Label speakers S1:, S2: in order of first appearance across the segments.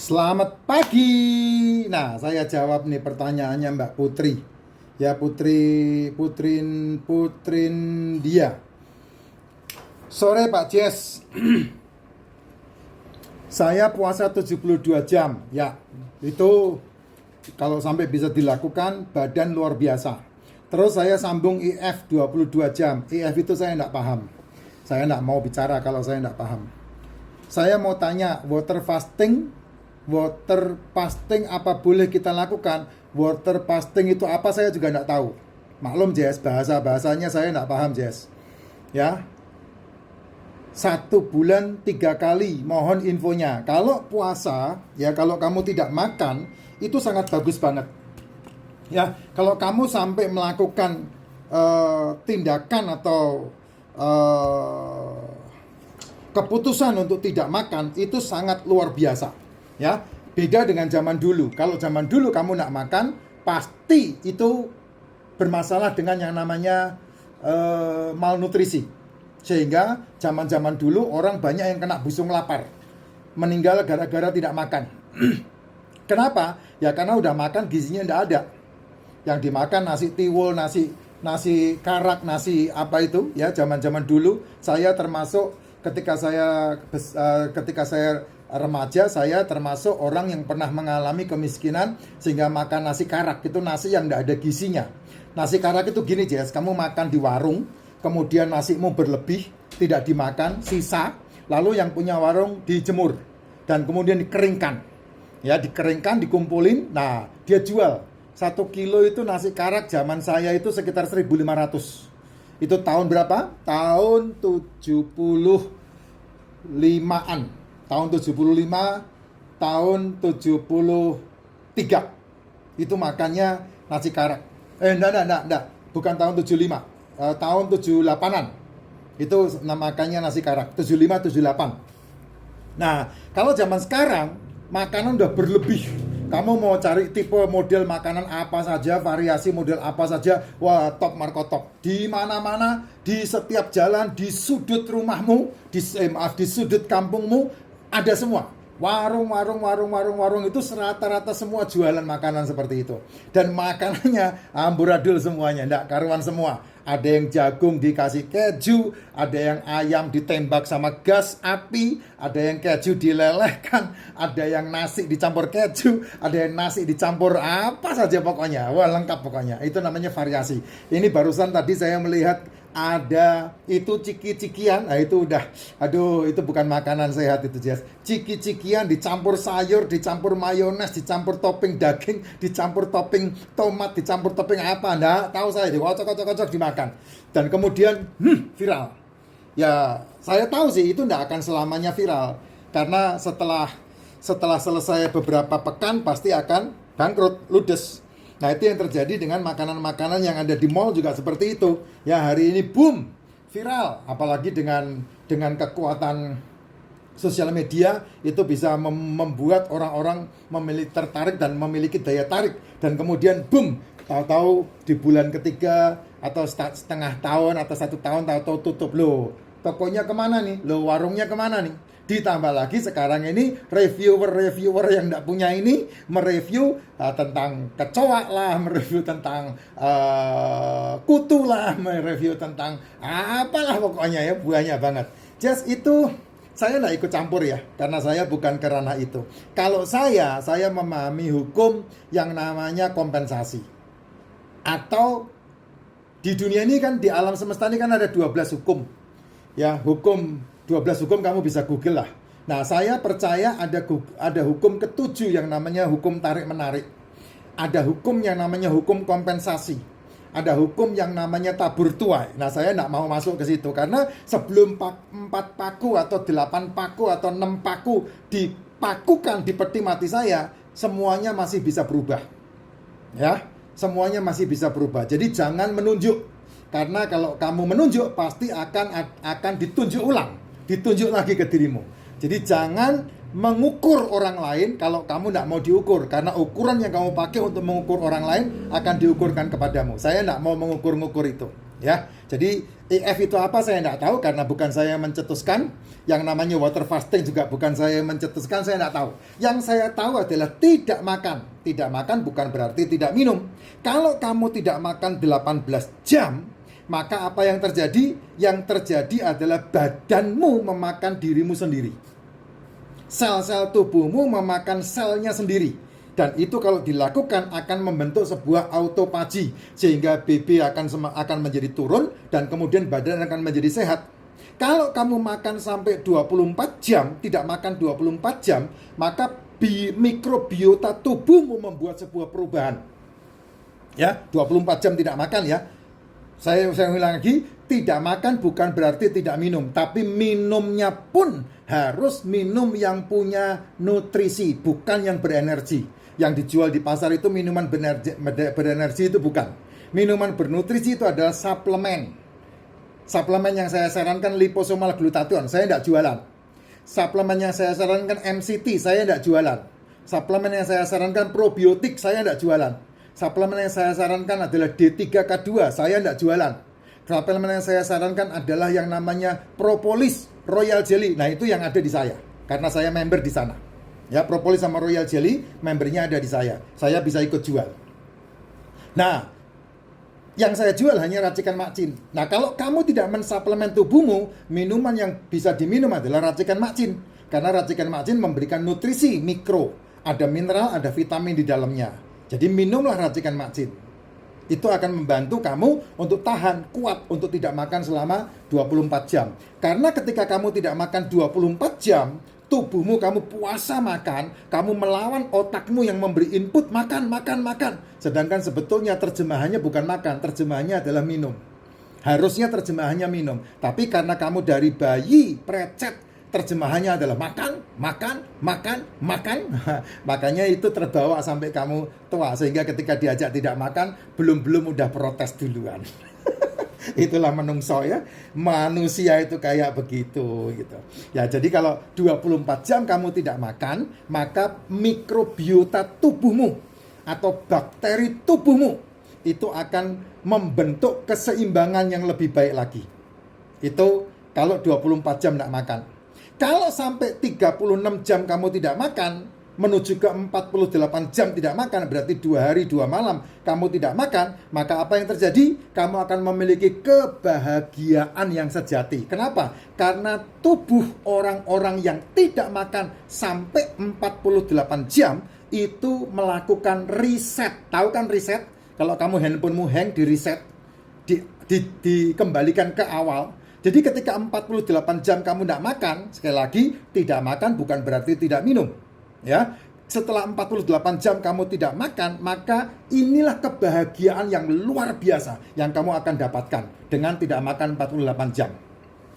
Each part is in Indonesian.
S1: Selamat pagi. Nah, saya jawab nih pertanyaannya Mbak Putri. Ya, Putrin dia. Sore Pak Jess, saya puasa 72 jam. Ya, itu kalau sampai bisa dilakukan badan luar biasa. Terus saya sambung IF 22 jam. IF itu saya enggak paham. Saya enggak mau bicara kalau saya enggak paham. Saya mau tanya, water fasting apa boleh kita lakukan? Water fasting itu apa saya juga enggak tahu. Maklum Jess, bahasanya saya enggak paham Jess. Ya, 1 bulan 3 kali, mohon infonya. Kalau puasa, ya kalau kamu tidak makan, itu sangat bagus banget. Ya, kalau kamu sampai melakukan tindakan atau keputusan untuk tidak makan, itu sangat luar biasa. Ya, beda dengan zaman dulu. Kalau zaman dulu kamu tidak makan, pasti itu bermasalah dengan yang namanya malnutrisi. Sehingga zaman-zaman dulu orang banyak yang kena busung lapar, meninggal gara-gara tidak makan. Kenapa? Ya karena udah makan gizinya tidak ada. Yang dimakan nasi tiwul, nasi karak, nasi apa itu ya, zaman-zaman dulu. Saya termasuk ketika saya remaja, saya termasuk orang yang pernah mengalami kemiskinan sehingga makan nasi karak. Itu nasi yang tidak ada gizinya. Nasi karak itu gini Jess, kamu makan di warung, kemudian nasimu berlebih, tidak dimakan, sisa, lalu yang punya warung dijemur dan kemudian dikeringkan. Ya, dikeringkan, dikumpulin, nah dia jual. 1 kilo itu nasi karak zaman saya itu sekitar 1.500. Itu tahun berapa? Tahun 75-an. Tahun 75, tahun 73. Itu makannya nasi karak. Enggak. Bukan tahun 75. Tahun 78-an. Itu makannya nasi karak. 75, 78. Nah, kalau zaman sekarang makanan udah berlebih. Kamu mau cari tipe model makanan apa saja, variasi model apa saja, wah top marko top. Di mana-mana, di setiap jalan, di sudut rumahmu, di sudut kampungmu ada semua. Warung itu rata-rata semua jualan makanan seperti itu. Dan makanannya amburadul semuanya, enggak karuan semua. Ada yang jagung dikasih keju, ada yang ayam ditembak sama gas api, ada yang keju dilelehkan, ada yang nasi dicampur keju, ada yang nasi dicampur apa saja pokoknya. Wah, lengkap pokoknya. Itu namanya variasi. Ini barusan tadi saya melihat ada itu ciki-cikian. Nah itu udah, aduh, itu bukan makanan sehat itu Jess. Ciki-cikian dicampur sayur, dicampur mayones, dicampur topping daging, dicampur topping tomat, dicampur topping apa, nggak tahu saya, dikocok-kocok dimakan. Dan kemudian viral. Ya saya tahu sih itu nggak akan selamanya viral, karena setelah selesai beberapa pekan pasti akan bangkrut, ludes. Nah itu yang terjadi dengan makanan-makanan yang ada di mall juga seperti itu. Ya hari ini boom, viral. Apalagi dengan kekuatan sosial media itu bisa membuat orang-orang tertarik dan memiliki daya tarik. Dan kemudian boom, tahu-tahu di bulan ketiga atau setengah tahun atau 1 tahun tahu-tahu tutup. Loh, tokonya kemana nih? Loh, warungnya kemana nih? Ditambah lagi sekarang ini reviewer yang tidak punya ini mereview tentang kecoa lah, mereview tentang kutu lah, mereview tentang apalah pokoknya ya, banyak banget. Just itu saya tidak ikut campur ya, karena saya bukan ke ranah itu. Kalau saya memahami hukum yang namanya kompensasi. Atau di dunia ini kan, di alam semesta ini kan ada 12 hukum. Ya, 12 hukum kamu bisa google lah. Nah saya percaya ada hukum ke-7 yang namanya hukum tarik-menarik. Ada hukum yang namanya hukum kompensasi. Ada hukum yang namanya tabur tuai. Nah saya tidak mau masuk ke situ, karena sebelum 4 paku atau 8 paku atau 6 paku dipakukan di peti mati saya, semuanya masih bisa berubah. Ya, semuanya masih bisa berubah. Jadi jangan menunjuk. Karena kalau kamu menunjuk pasti akan ditunjuk ulang, ditunjuk lagi ke dirimu. Jadi jangan mengukur orang lain kalau kamu tidak mau diukur, karena ukuran yang kamu pakai untuk mengukur orang lain akan diukurkan kepadamu. Saya tidak mau mengukur-ngukur itu. Ya, jadi EF itu apa saya tidak tahu karena bukan saya yang mencetuskan. Yang namanya water fasting juga bukan saya yang mencetuskan, saya tidak tahu. Yang saya tahu adalah tidak makan. Tidak makan bukan berarti tidak minum. Kalau kamu tidak makan 18 jam, maka apa yang terjadi? Yang terjadi adalah badanmu memakan dirimu sendiri. Sel-sel tubuhmu memakan selnya sendiri. Dan itu kalau dilakukan akan membentuk sebuah autophagy, sehingga BB akan menjadi turun dan kemudian badan akan menjadi sehat. Kalau kamu makan sampai 24 jam, tidak makan 24 jam, maka mikrobiota tubuhmu membuat sebuah perubahan. Ya, 24 jam tidak makan ya. Saya ulang lagi, tidak makan bukan berarti tidak minum, tapi minumnya pun harus minum yang punya nutrisi, bukan yang berenergi. Yang dijual di pasar itu minuman berenergi itu bukan. Minuman bernutrisi itu adalah suplemen. Suplemen yang saya sarankan liposomal glutathione, saya tidak jualan. Suplemen yang saya sarankan MCT, saya tidak jualan. Suplemen yang saya sarankan probiotik, saya tidak jualan. Suplemen yang saya sarankan adalah D3K2, saya tidak jualan. Suplemen yang saya sarankan adalah yang namanya propolis, royal jelly. Nah, itu yang ada di saya, karena saya member di sana. Ya, propolis sama royal jelly, membernya ada di saya. Saya bisa ikut jual. Nah, yang saya jual hanya racikan makcin. Nah, kalau kamu tidak mensuplemen tubuhmu, minuman yang bisa diminum adalah racikan makcin. Karena racikan makcin memberikan nutrisi mikro. Ada mineral, ada vitamin di dalamnya. Jadi minumlah racikan makcin. Itu akan membantu kamu untuk tahan, kuat, untuk tidak makan selama 24 jam. Karena ketika kamu tidak makan 24 jam, tubuhmu kamu puasa makan, kamu melawan otakmu yang memberi input makan. Sedangkan sebetulnya terjemahannya bukan makan, terjemahannya adalah minum. Harusnya terjemahannya minum. Tapi karena kamu dari bayi, precet, terjemahannya adalah makan. Makanya itu terbawa sampai kamu tua. Sehingga ketika diajak tidak makan, belum udah protes duluan. Itulah menungso ya. Manusia itu kayak begitu gitu. Ya, jadi kalau 24 jam kamu tidak makan, maka mikrobiota tubuhmu atau bakteri tubuhmu itu akan membentuk keseimbangan yang lebih baik lagi. Itu kalau 24 jam tidak makan. Kalau sampai 36 jam kamu tidak makan, menuju ke 48 jam tidak makan, berarti 2 hari 2 malam kamu tidak makan, maka apa yang terjadi? Kamu akan memiliki kebahagiaan yang sejati. Kenapa? Karena tubuh orang-orang yang tidak makan sampai 48 jam itu melakukan reset. Tahu kan reset? Kalau kamu handphonemu hang, di reset, dikembalikan ke awal. Jadi ketika 48 jam kamu tidak makan, sekali lagi, tidak makan bukan berarti tidak minum. Ya, setelah 48 jam kamu tidak makan, maka inilah kebahagiaan yang luar biasa yang kamu akan dapatkan dengan tidak makan 48 jam.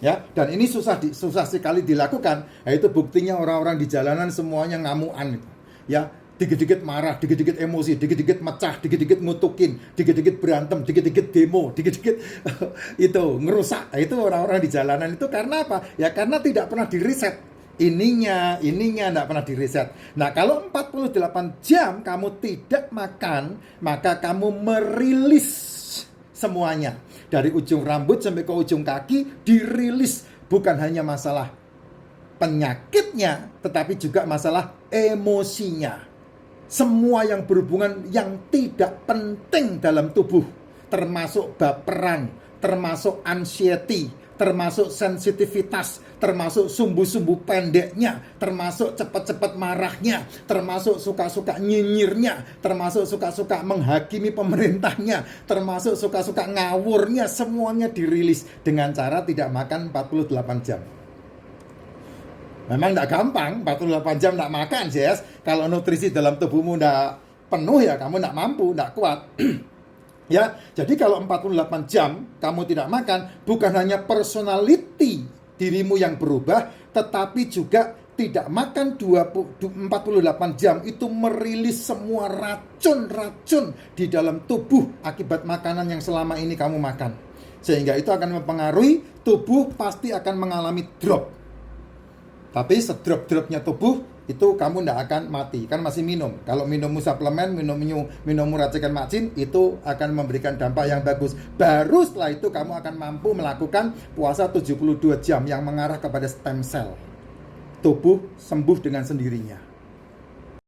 S1: Ya, dan ini susah sekali dilakukan. Nah, itu buktinya orang-orang di jalanan semuanya ngamuan. Ya, dikit-dikit marah, dikit-dikit emosi, dikit-dikit mecah, dikit-dikit ngutukin, dikit-dikit berantem, dikit-dikit demo, dikit-dikit itu ngerusak. Nah, itu orang-orang di jalanan itu karena apa? Ya karena tidak pernah di-reset. Ininya tidak pernah di-reset. Nah, kalau 48 jam kamu tidak makan, maka kamu merilis semuanya. Dari ujung rambut sampai ke ujung kaki dirilis. Bukan hanya masalah penyakitnya, tetapi juga masalah emosinya. Semua yang berhubungan yang tidak penting dalam tubuh, termasuk baperan, termasuk anxiety, termasuk sensitivitas, termasuk sumbu-sumbu pendeknya, termasuk cepat-cepat marahnya, termasuk suka-suka nyinyirnya, termasuk suka-suka menghakimi pemerintahnya, termasuk suka-suka ngawurnya, semuanya dirilis dengan cara tidak makan 48 jam. Memang tidak gampang, 48 jam tidak makan, Jess. Kalau nutrisi dalam tubuhmu tidak penuh ya kamu tidak mampu, tidak kuat. Ya, jadi kalau 48 jam kamu tidak makan, bukan hanya personality dirimu yang berubah, tetapi juga tidak makan 48 jam itu merilis semua racun-racun di dalam tubuh akibat makanan yang selama ini kamu makan. Sehingga itu akan mempengaruhi tubuh pasti akan mengalami drop. Tapi sedrop-dropnya tubuh itu kamu tidak akan mati, kan masih minum. Kalau minummu suplemen, minummu racikan macin, itu akan memberikan dampak yang bagus. Baru setelah itu kamu akan mampu melakukan puasa 72 jam yang mengarah kepada stem cell. Tubuh sembuh dengan sendirinya.